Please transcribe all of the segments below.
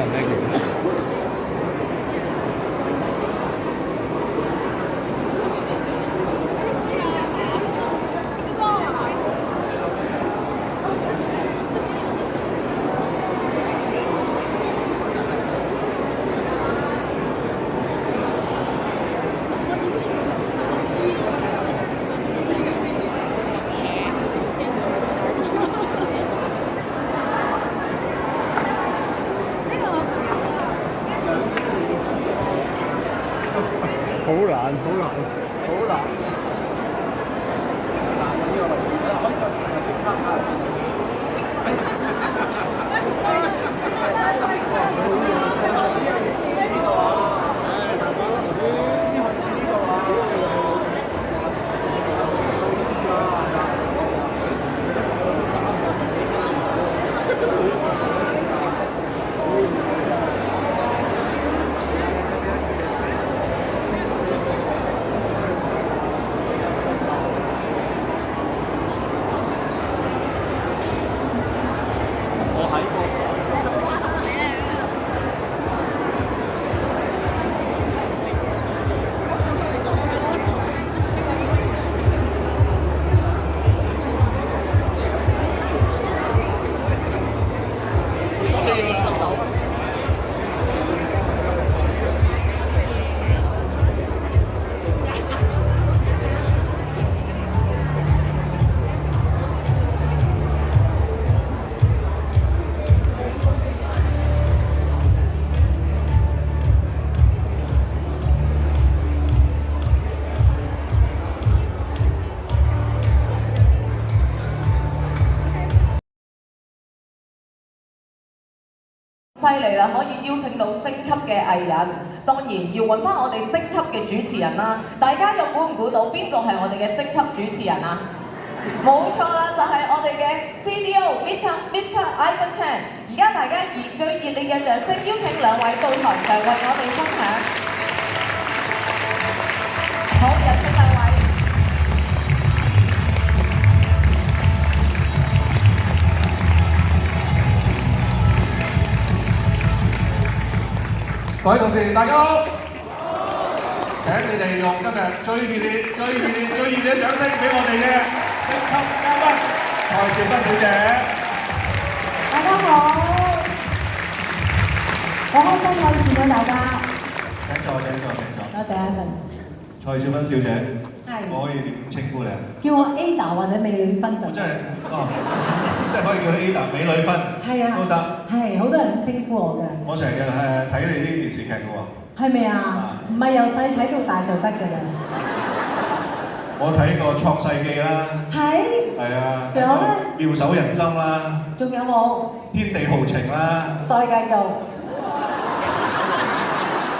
人咧？其實好難，好難，好難。嗱，呢個位置啦，可以再參加下先。犀利啦，可以邀請到星級嘅藝人，當然要揾翻我哋星級嘅主持人啦。大家又估唔估到邊個係我哋嘅星級主持人啊？冇錯啦，就係我哋嘅 CDO Mr. Ivan Chan。而家大家以最熱烈嘅掌聲邀請兩位到台上為我哋分享。好，有請兩位。各位同事，大家好！請你哋用今日最熱烈嘅掌聲俾我哋嘅星級嘉賓蔡少芬小姐。大家好，好開心可以見到大家。請坐。多謝 Ivan。蔡少芬小姐，係。我可以點稱呼你啊？叫我 Ada 或者美女芬就。真係即係可以叫你 Ada 美女芬。係啊。都得。係，好多人稱呼我嘅。我成日睇你啲電視劇嘅喎。係咪啊？唔係由細睇到大就得㗎啦。我睇過《創世記》啦。係。係啊。仲有咧？妙手仁心啦。仲有冇？天地豪情啦。再繼續。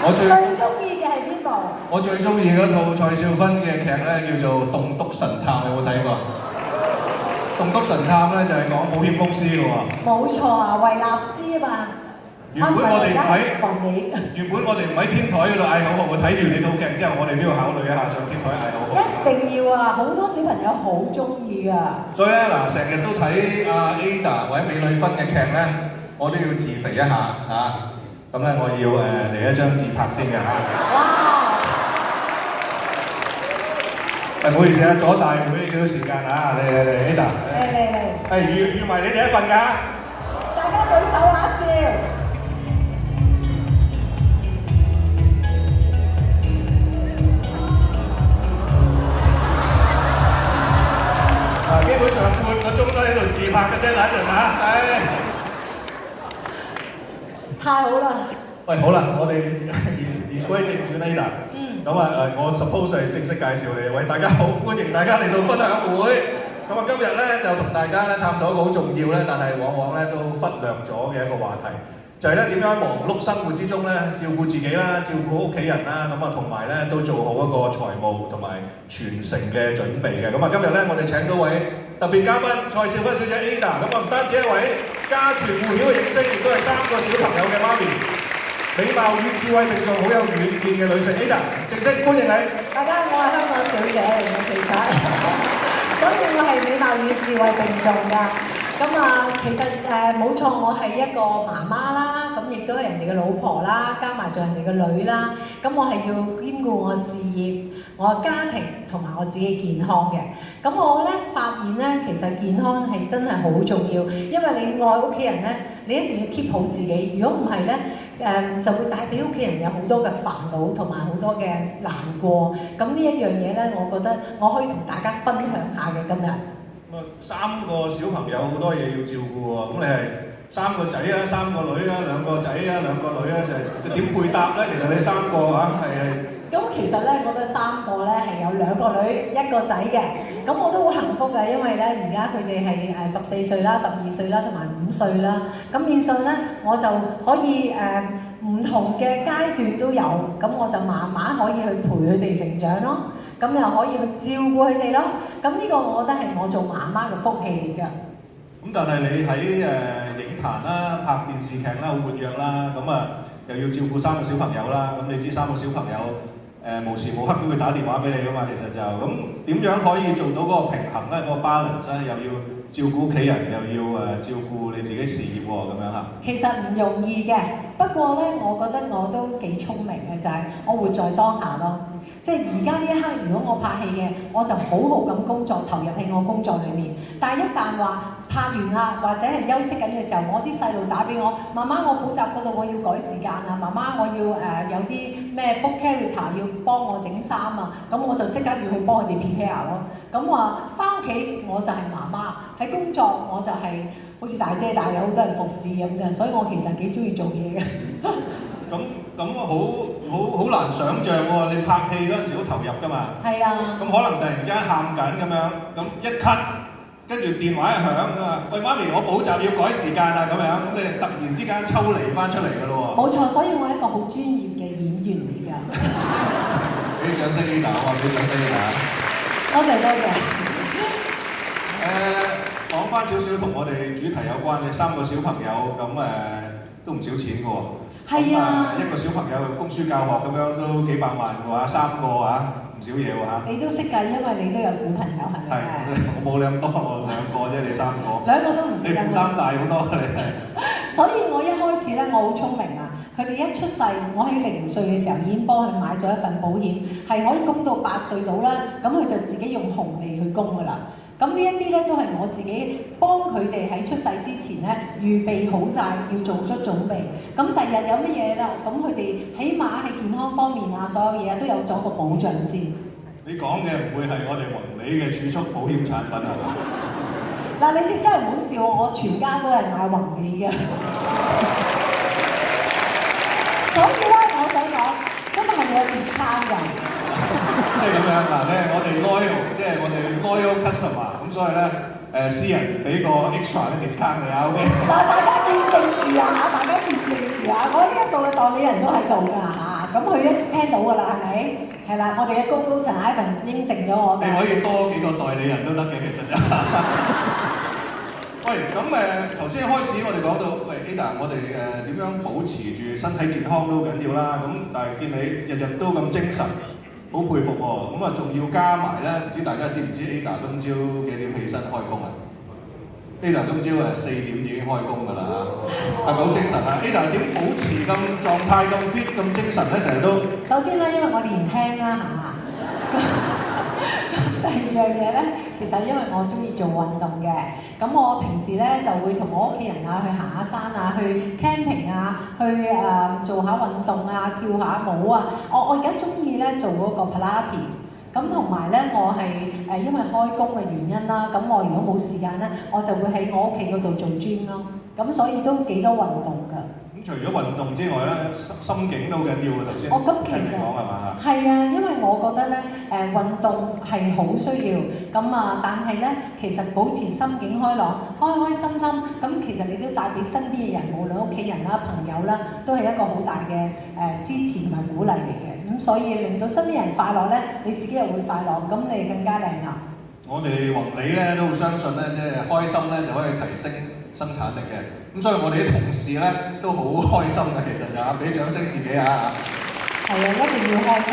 我最中意嘅係邊部？我最中意嗰套蔡少芬嘅劇咧，叫做《棟篤神探》，有冇睇過？棟篤神探咧就係講保險公司嘅喎。冇錯啊，維納斯啊嘛。原本我哋唔喺天台嗰度嗌口號，我睇完呢套劇之後，我哋都要考慮一下上天台嗌口號。一定要啊！好多小朋友好中意啊。所以咧嗱，成日都睇阿 Ada 或者美女芬嘅劇咧，我都要自肥一下嚇。咁咧，我要嚟一張自拍先嘅嚇。哇！唔好意思啊，阻大會少少時間啊，嚟 Ada。嚟。預埋你哋一份㗎。大家舉手下笑。基本上半個鐘都喺度自拍嘅啫，等陣嚇。太好啦！喂，好啦，我哋言歸正傳 Ada。咁我 suppose 係正式介紹你。喂，大家好，歡迎大家嚟到分享會。咁今日咧就同大家咧探討一個好重要咧，但係往往咧都忽略咗嘅一個話題，就係咧點樣喺忙碌生活之中咧照顧自己啦，照顧屋企人啦，咁同埋咧都做好一個財務同埋傳承嘅準備嘅。咁今日咧我哋請到位特別嘉賓蔡少芬小姐 Ada，咁唔單止一位家傳戶曉嘅影星，亦都係3個小朋友嘅媽咪，美貌與智慧並重，好有遠見嘅女性 Ada， 正式歡迎你。大家我係香港小姐嚟嘅，其實，所以我係美貌與智慧並重㗎。咁其實冇錯，我係一個媽媽啦，咁亦都係人哋哋嘅老婆啦，加埋做人哋嘅女啦。咁我係要兼顧我事業、我嘅家庭同埋我自己健康嘅。咁我咧發現咧，其實健康係真係好重要，因為你愛屋企人咧，你一定要 keep 好自己。如果唔係咧，就會帶俾屋企人有好多嘅煩惱同埋好多嘅難過。咁呢一樣嘢咧，我覺得我可以同大家分享下嘅今日。3個小朋友好多嘢要照顧喎，咁你係3個仔啊、3個女啊、2個仔啊、2個女啊，就係點配搭咧？其實你3個啊係。咁其實咧，我覺得3個咧係有2個女1個仔嘅，咁我都好幸福嘅，因為咧而家佢哋係14歲啦、12歲啦同埋5歲啦，咁變相咧我就可以唔同嘅階段都有，咁我就慢慢可以去陪佢哋成長咯，咁又可以去照顧佢哋咯，咁呢個我覺得係我做媽媽嘅福氣嚟㗎。咁但係你喺影壇啦、拍電視劇啦好活躍啦，咁啊又要照顧3個小朋友啦，咁你知3個小朋友無時無刻都會打電話俾你㗎嘛，其實就咁點樣可以做到嗰個平衡咧？嗰個 balance 咧，又要照顧屋企人，又要照顧你自己事業喎，咁樣嚇。其實唔容易嘅，不過咧，我覺得我都幾聰明嘅，就係我活在當下咯。即係而家呢一刻，如果我拍戲嘅，我就好好咁工作，投入喺我工作裏面。但係一旦話拍完啦，或者係休息緊嘅時候，我啲細路打俾我，媽媽我補習嗰度我要改時間啊，媽媽我要有啲咩 book character 要幫我整衫啊，咁我就即刻要去幫佢哋 prepare 咯。咁話翻屋企我就係媽媽，喺工作我就係好似大姐大有好多人服侍咁嘅，所以我其實幾中意做嘢嘅。咁好難想像喎！你拍戲嗰陣時好投入㗎嘛？係啊。咁可能突然間喊緊咁樣，咁一 cut，跟住電話一響啊！喂，媽咪，我補習要改時間啊！咁樣，咁你突然之間抽離翻出嚟㗎咯喎。冇錯，所以我係一個好專業嘅演員嚟㗎。俾掌聲呢度，我話俾掌聲呢度。多謝多謝。講翻少少同我哋主題有關嘅3個小朋友，咁都唔少錢㗎喎。係啊，一個小朋友供書教學咁樣都幾百萬嘅話，3個唔少嘢喎嚇。你都識㗎，因為你都有小朋友係咪？係，我冇你咁多，我2個啫，你3個。2個都唔少。你負擔大好多，你係。所以我一開始咧，我好聰明啊！佢哋一出世，我喺0歲嘅時候已經幫佢買咗一份保險，係可以供到8歲到啦。咁佢就自己用紅利去供㗎啦。咁呢一啲咧都係我自己幫佢哋喺出世之前咧預備好晒，要做出準備。咁第日有乜嘢啦？咁佢哋起碼喺健康方面啊，所有嘢都有咗個保障先。你講嘅唔會係我哋宏利嘅儲蓄保險產品係嘛？嗱，你哋真係唔好笑我全家都係買宏利嘅。所以咧，我想講，今日係有 discount 㗎。即係咁樣嗱咧，我哋 loyal， 即係我哋 loyal customer， 咁所以咧私人俾個 extra 嘅 discount 你啊 ，OK？ 嗱，大家見證住啊，大家見證住啊，我呢一度嘅代理人都喺度㗎嚇，咁佢一聽到㗎啦，係咪？係啦，我哋嘅高層 Ivan 應承咗我嘅。你可以多幾個代理人都得嘅，其實就。喂，咁頭先開始我哋講到，喂 Ada， 我哋點樣保持住身體健康都好緊要啦。咁但係見你日日都咁精神，好佩服喎。咁啊仲要加埋咧，唔知大家知唔知 Ada 今朝幾點起身開工啊 ？Ada 今朝4點已經開工㗎啦嚇，係咪好精神啊 ？Ada 點保持咁狀態咁 fit 咁精神咧？成日都。首先咧，因為我年輕啦嚇。第二樣嘢咧，其實因為我中意做運動嘅，咁我平時咧就會同我屋企人啊去行下山啊，去 camping 啊，去做下運動啊，跳下舞啊。我而家中意咧做嗰個 Pilates， 咁同埋咧我係因為開工嘅原因啦，咁我如果冇時間咧，我就會喺我屋企嗰度做 gym 咯，咁所以都幾多運動㗎。除咗運動之外咧，心境都好緊要嘅，頭先聽你講係嘛？係啊，因為我覺得咧，運動係好需要，咁啊，但係咧，其實保持心境開朗、開開心心，咁其實你都帶俾身邊嘅人，無論屋企人啦、朋友啦，都係一個好大嘅支持同埋鼓勵嚟嘅。咁所以令到身邊人快樂咧，你自己又會快樂，咁你更加靚啦。我哋宏利咧都好相信咧，即係開心咧就可以提升生產力嘅，咁所以我哋啲同事咧都好開心嘅，其實就俾掌聲自己啊！係啊，一定要開心。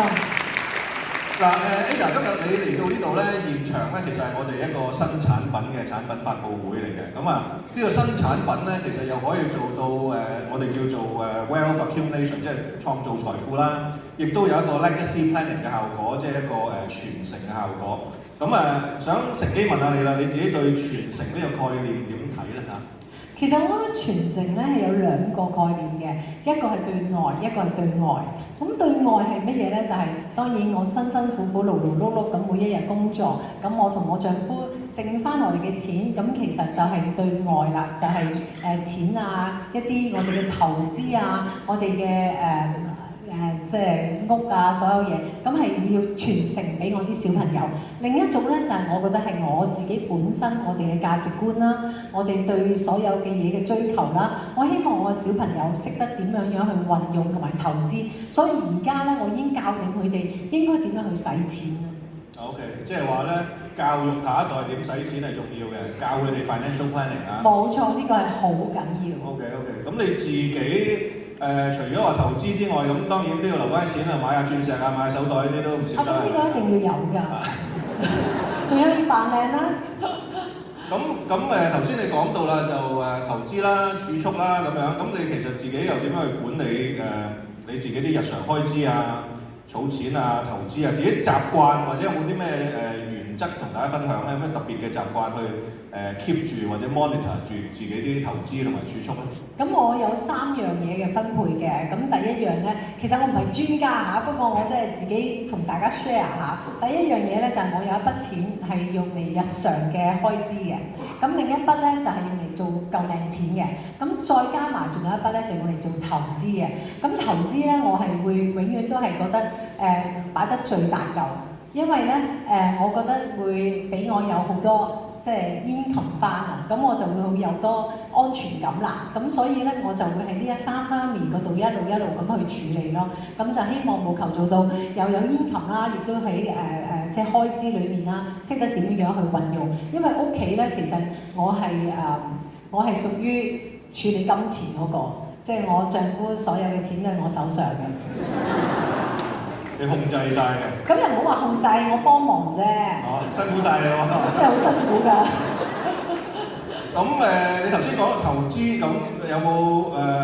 嗱，Ada 今日你嚟到呢度咧，現場咧其實係我哋一個新產品嘅產品發佈會嚟嘅。咁啊，呢個新產品咧，其實又可以做到我哋叫做wealth accumulation， 即係創造財富啦，亦都有一個 legacy planning 嘅效果，即係一個傳承嘅效果。咁想乘機問下你啦，你自己對傳承呢個概念點睇咧嚇？其實我覺得傳承咧係有兩個概念嘅，一個係對內，一個係對外。咁對外係乜嘢咧？就係、當然我辛辛苦苦勞勞碌碌咁每一日工作，咁我同我丈夫剩翻落嚟嘅錢，咁其實就係對外啦，就係、錢啊，一啲我哋嘅投資啊，我哋嘅即係屋啊，所有嘢，咁係要傳承俾我啲小朋友。另一種咧就係、我覺得係我自己本身我哋嘅價值觀啦，我哋對所有嘅嘢嘅追求啦，我希望我嘅小朋友識得點樣去運用同埋投資，所以而家咧我已經教定佢哋應該點樣去使錢啊。OK， 即係話咧，教育下一代點使錢係重要嘅，教佢哋 financial planning 啊。冇錯，呢個係好緊要。OK， 咁你自己除咗話投資之外，咁當然都要留翻啲錢啊，買下鑽石啊，買下手袋呢啲都唔少得。咁呢個一定要有㗎，仲有要扮靚啦。咁頭先你講到啦，就投資啦、儲蓄啦咁樣，咁你其實自己又點樣去管理你自己啲日常開支啊、儲錢啊、投資啊，自己習慣或者有冇啲咩原則同大家分享咧？有咩特別嘅習慣去keep 住或者 monitor 住自己啲投資同埋儲蓄咧？咁我有3樣嘢嘅分配嘅，咁第一樣咧，其實我唔係專家嚇，不過我即係自己同大家 share 下。第一樣嘢咧就係我有一筆錢係用嚟日常嘅開支嘅，咁另一筆咧就係用嚟做救命錢嘅，咁再加埋仲有一筆咧就用嚟做投資嘅。咁投資咧我係會永遠都係覺得擺得最大嚿，因為咧我覺得會俾我有好多。即係income翻啊，咁我就會好有多安全感啦。咁所以咧，我就會喺呢3方面嗰度一路咁去處理咯。咁就希望務求做到又有income啦，亦都喺即係開支裏面啦，識得點樣去運用。因為屋企咧，其實我係屬於處理金錢嗰個，即係我丈夫所有嘅錢都係我手上嘅。你控制晒嘅。咁又唔好話控制，我幫忙啫。哦，辛苦晒你喎。真係好辛苦㗎。咁你頭先講投資，咁有冇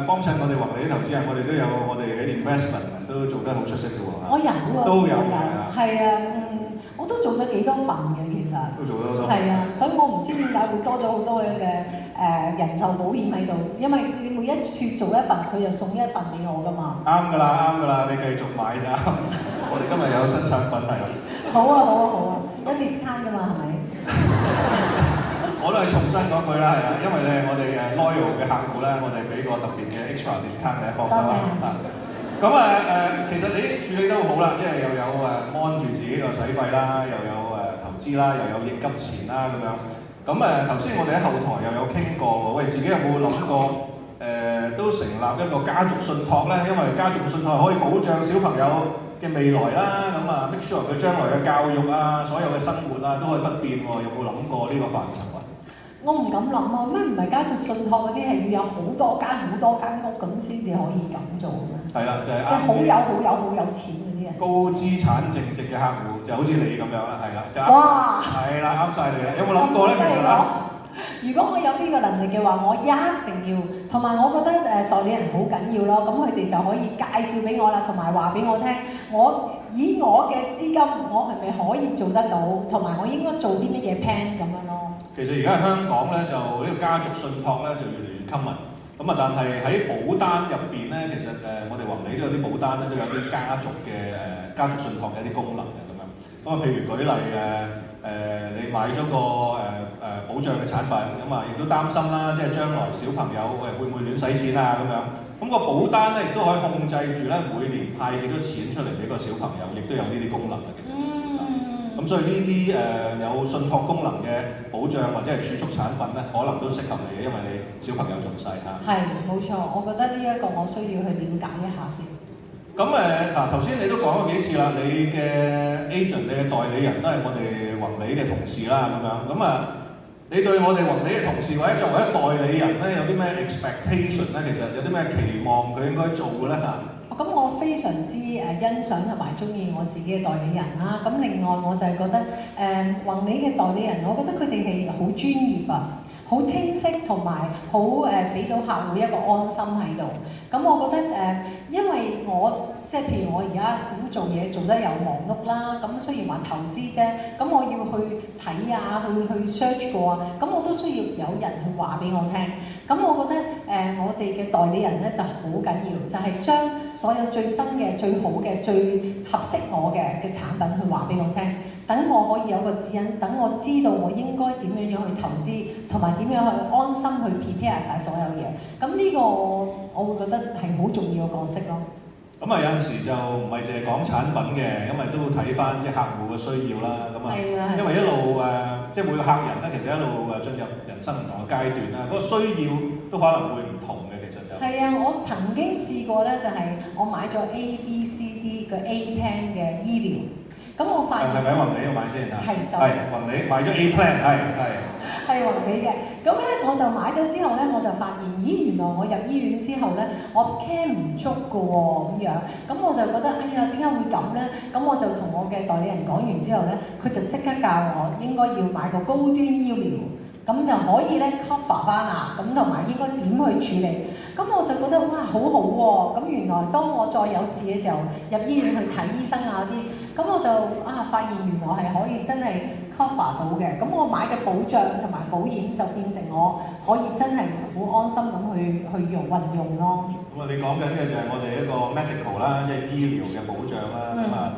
幫襯我哋宏利啲投資啊？我哋都有我哋嘅 investment 都做得好出色嘅喎。我有啊。都有係啊。係啊，我都做咗幾多份嘅其實。都做咗好多。係啊，所以我唔知點解會多咗好多嘅人壽保險喺度，因為你每一次做一份，佢就送一份俾我㗎嘛。啱㗎啦，你繼續買咋？我哋今日有新產品係啦。好啊，有 discount 㗎嘛係咪？我都係重新講句啦，係啦，因為咧我哋loyal 嘅客戶咧，我哋俾個特別嘅 extra discount 嘅，放心啦。咁其實你處理得好好啦，即係又有按住自己個使費啦，又有投資啦，又有應急錢啦咁樣。咁頭先我哋喺後台又有傾過喎，喂，自己有冇諗過都成立一個家族信託咧？因為家族信託可以保障小朋友嘅未來啦，咁make sure 佢將來嘅教育啊，所有嘅生活啊都可以不變喎。有冇諗過呢個範疇啊？我唔敢諗啊！咩唔係家族信託嗰啲係要有好多間屋咁先至可以咁做嘅？係啦，就係即係好有錢嗰啲人。高資產淨值嘅客戶就好似你咁樣啦，係啦，就啱。哇！係啦，啱晒你啦。有冇諗過咧？其實如果我有呢個能力嘅話，我一定要。同埋我覺得代理人好緊要咯，咁佢哋就可以介紹俾我啦，同埋話俾我聽，我以我嘅資金，我係咪可以做得到，同埋我應該做啲乜嘢 plan 咁樣咯。其實而家香港咧就呢個家族信託咧就越嚟越 common，咁但係喺保單入邊咧，其實我哋宏利都有啲保單咧都有啲家族信託嘅一啲功能嘅咁樣。咁譬如舉例你買咗個保障嘅產品，咁亦都擔心啦，即係將來小朋友會唔會亂使錢啊咁樣。咁個保單咧亦都可以控制住咧每年派幾多錢出嚟俾個小朋友，亦都有呢啲功能嘅其實。咁所以呢啲有信託功能嘅保障或者係儲蓄產品咧，可能都適合你嘅，因為你小朋友仲細嚇。係，冇錯，我覺得呢一個我需要去了解一下先。咁頭先你都講過幾次啦，你嘅 agent、你嘅代理人都係我哋宏利嘅同事啦，咁樣。你對我哋宏利嘅同事或者作為一代理人咧，有啲咩 expectation 咧？其實有啲咩期望佢應該做嘅咧嚇？咁我非常之欣賞同埋中意我自己嘅代理人啦。咁另外我就係覺得宏利嘅代理人，我覺得佢哋係好專業啊，好清晰同埋好俾到客戶一個安心喺度。咁我覺得因為我即係譬如我而家咁做嘢做得又忙碌啦，咁雖然話投資啫，咁我要去睇啊，去 search 過啊，咁我都需要有人去話俾我聽。咁我覺得我哋嘅代理人咧就好緊要，就係將所有最新嘅、最好嘅、最合適我嘅產品去話俾我聽，等我可以有個指引，等我知道我應該點樣去投資，同埋點樣去安心去 prepare 晒所有嘢。咁呢個我會覺得係好重要嘅角色咯。咁啊有陣時就唔係淨係講產品嘅，因為都睇翻即係客戶嘅需要啦。咁啊，因為一路即係每個客人咧，其實一路進入人生唔同嘅階段啦，嗰個需要都可能會唔同嘅，其實就係啊，我曾經試過咧，就係我買咗 A、B、C、D 嘅 A plan 嘅醫療，咁我發現係咪喺宏利度買先啊？係宏利買咗 A plan，係宏利嘅。咁咧我就買咗之後咧，我就發現，咦原來我入醫院之後咧，我 care 唔足㗎喎咁樣，咁我就覺得哎呀點解會咁咧？咁我就同我嘅代理人講完之後咧，佢就即刻教我應該要買個高端醫療，咁就可以咧 cover 翻啦，咁同埋應該點去處理。咁我就覺得哇好好喎！咁原來當我再有事嘅時候，入醫院去睇醫生啊啲，咁我就發現原來係可以真係 cover 到嘅。咁我買嘅保障同埋保險就變成我可以真係好安心咁去運用咯。咁你講緊嘅就係我哋一個 medical 啦，即係醫療嘅保障啦。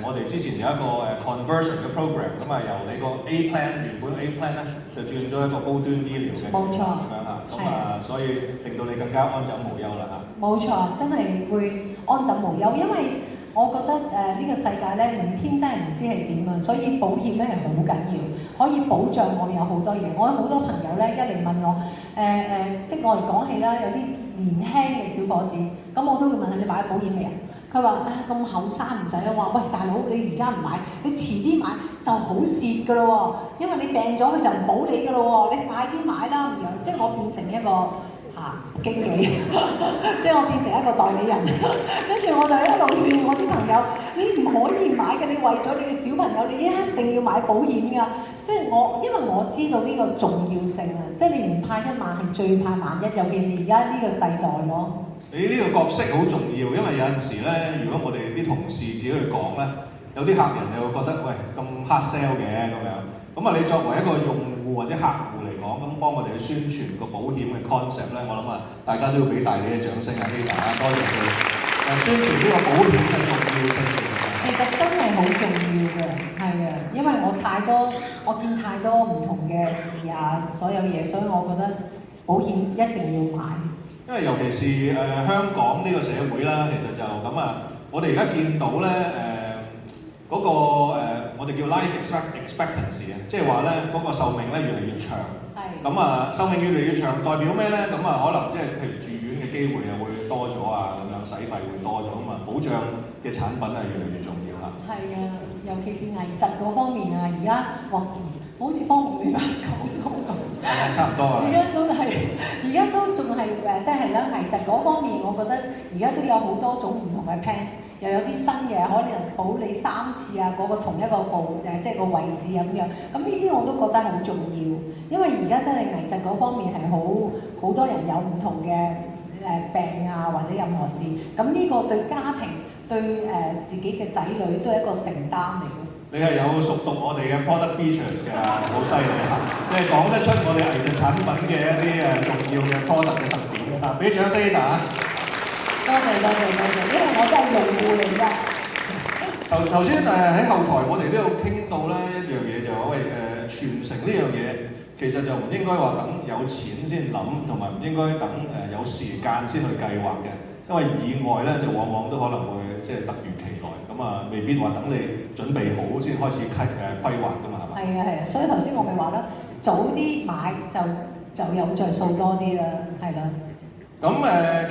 我哋之前有一個conversion 嘅 program， 咁由你個 A plan 原本 A plan 咧就轉咗一個高端醫療嘅，冇錯咁樣啊，所以令到你更加安枕無憂啦嚇。冇錯，真係會安枕無憂，因為我覺得呢個世界咧，明天真係唔知係點啊，所以保險咧係好緊要，可以保障我有好多嘢。我有好多朋友咧一嚟問我，即係我哋講起啦，有啲年輕嘅小伙子，咁我都會問佢你買咗保險未啊？佢話咁後生唔使啊！我話喂大佬，你而家唔買，你遲啲買就好蝕㗎咯喎，因為你病咗佢就唔保你㗎咯喎，你快啲買啦咁樣。即係我變成一個經理，即係我變成一個代理人，跟住我就一路勸我啲朋友，你唔可以買嘅，你為咗你嘅小朋友，你一定要買保險㗎。即係因為我知道呢個重要性啊，即係你唔怕一萬係最怕萬一，尤其是而家呢個世代咯。你呢個角色好重要，因為有陣時咧，如果我哋啲同事自己去講咧，有啲客人又會覺得喂咁 hard sell 嘅咁樣，咁你作為一個用戶或者客戶嚟講，咁幫我哋去宣傳個保險嘅 concept 咧，我諗大家都要俾大你嘅掌聲啊，Ada，多謝你宣傳呢個保險嘅重要性。其實真係好重要嘅，係啊，因為我見太多唔同嘅事啊，所有嘢，所以我覺得保險一定要買。因為尤其是香港呢個社會啦，其實就咁我哋而家見到咧嗰個我哋叫 life expectancy 啊，即係話咧嗰個壽命咧越嚟越長。係。咁壽命越嚟越長，代表咩咧？咁可能即係譬如住院嘅機會又會多咗啊，咁樣使費會多咗，咁保障嘅產品係越嚟越重要啦。係啊，尤其是危疾嗰方面啊，而家好似幫唔明白講到咁。差唔多啊。而家都仲係即係啦，危疾嗰方面，我覺得而家都有好多種唔同嘅 plan， 又有啲新嘅，可能保你3次啊，嗰個同一個即係個位置咁樣。咁呢啲我都覺得好重要，因為而家真係危疾嗰方面係好多人有唔同嘅病啊，或者任何事。咁呢個對家庭對自己嘅仔女都係一個承擔嚟嘅。你係有熟讀我哋嘅 product features 嘅，好犀利嚇！你係講得出我哋危疾產品嘅一啲重要嘅 product 嘅特點嚇，俾掌聲 Ada。多謝，因為我真係用戶嚟㗎。頭先喺後台我哋都有傾到咧一樣嘢，就話喂傳承呢樣嘢，其實就唔應該話等有錢先諗，同埋唔應該等有時間先去計劃嘅，因為意外咧就往往都可能會即係突如其來。未必話等你準備好先開始規劃㗎嘛，係嘛？係啊，所以頭先我咪話啦，早啲買就有着數多啲啦，係啦。咁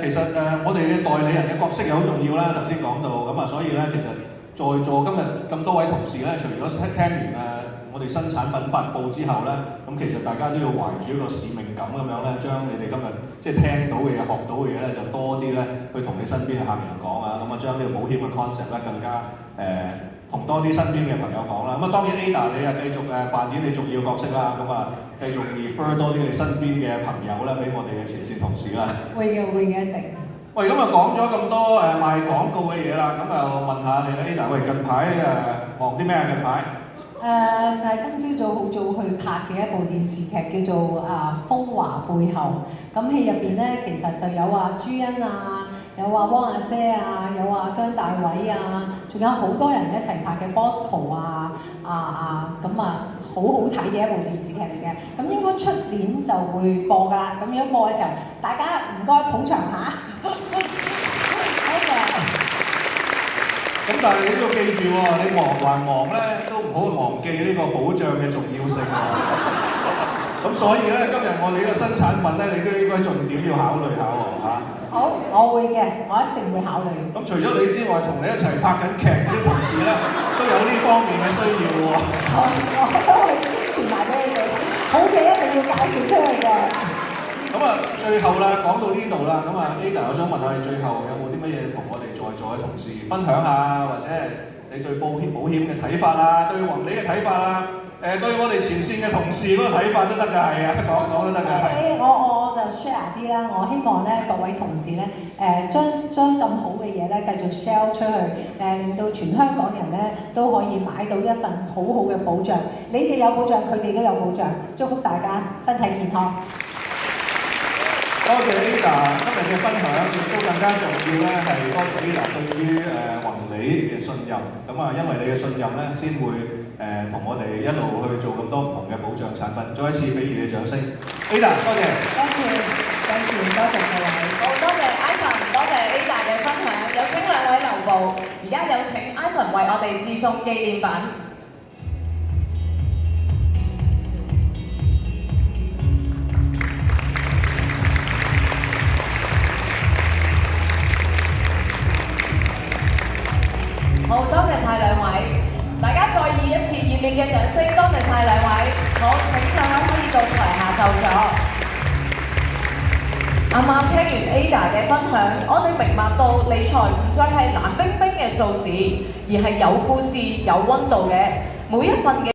其實我哋嘅代理人嘅角色又好重要啦，頭先講到，咁所以咧其實在座今日咁多位同事咧，除咗聽完我哋新產品發布之後咧，咁其實大家都要懷住一個使命感咁樣咧，將你哋今日即係聽到嘅嘢、學到嘅嘢咧，就多啲咧去同你身邊嘅客人講啊，咁啊將呢個保險嘅 concept 咧更加同多啲身邊嘅朋友講啦。咁啊當然 Ada 你啊繼續扮演你重要角色啦，咁啊繼續 refer 多啲你身邊嘅朋友咧俾我哋嘅前線同事啦。會嘅一定。喂，咁啊講咗咁多賣廣告嘅嘢啦，咁就問下你啦 Ada，喂近排忙啲咩啊？近排？就係今朝早好早去拍嘅一部電視劇，叫做《風華背後》。咁戲入邊咧，其實就有朱茵啊，有汪阿姐啊，有姜大偉啊，仲有好多人一齊拍嘅 Bosco 咁好好睇嘅一部電視劇嚟嘅。咁應該出年就會播㗎啦。咁如果播嘅時候，大家唔該捧場下。好嘅。咁但係你都要記住喎，你忙還忙咧，都唔好忘記呢個保障嘅重要性喎。咁所以咧，今日我哋呢個新產品咧，你都應該重點要考慮下喎嚇。好，我會嘅，我一定會考慮。咁除咗你之外，同你一齊拍緊劇嗰啲同事咧，都有呢方面嘅需要喎。我都會宣傳埋俾你哋，好嘅一定要介紹出去嘅。咁啊，最後啦，講到呢度啦，咁啊 Ada， 我想問下你最後有冇啲乜嘢同我哋在座嘅同事分享下，或者係你對保險嘅睇法啊，對宏利嘅睇法啊，對我哋前線嘅同事嗰個睇法都得㗎，係啊，講都得㗎，係。我就 share 啲啦，我希望咧各位同事咧將咁好嘅嘢咧繼續 share 出去，令到全香港人咧都可以買到一份好好嘅保障。你哋有保障，佢哋都有保障。祝福大家身體健康。多謝 Ada 今日嘅分享，亦都更加重要咧係多謝 Ada 對於宏利嘅信任。咁啊，因為你嘅信任咧，先會同我哋一路去做咁多唔同嘅保障產品。再一次俾熱烈掌聲 ，Ada 多謝。多謝各位。好多謝 Ivan， 多謝 Ada 嘅分享。有請兩位留步，而家有請 Ivan 為我哋致送紀念品。好，多謝晒兩位，大家再以一次熱烈嘅掌聲，多謝晒兩位。好，請兩位可以到台下就座。啱啱聽完 Ada 嘅分享，我哋明白到理財唔再係冷冰冰嘅數字，而係有故事、有溫度嘅。每一份嘅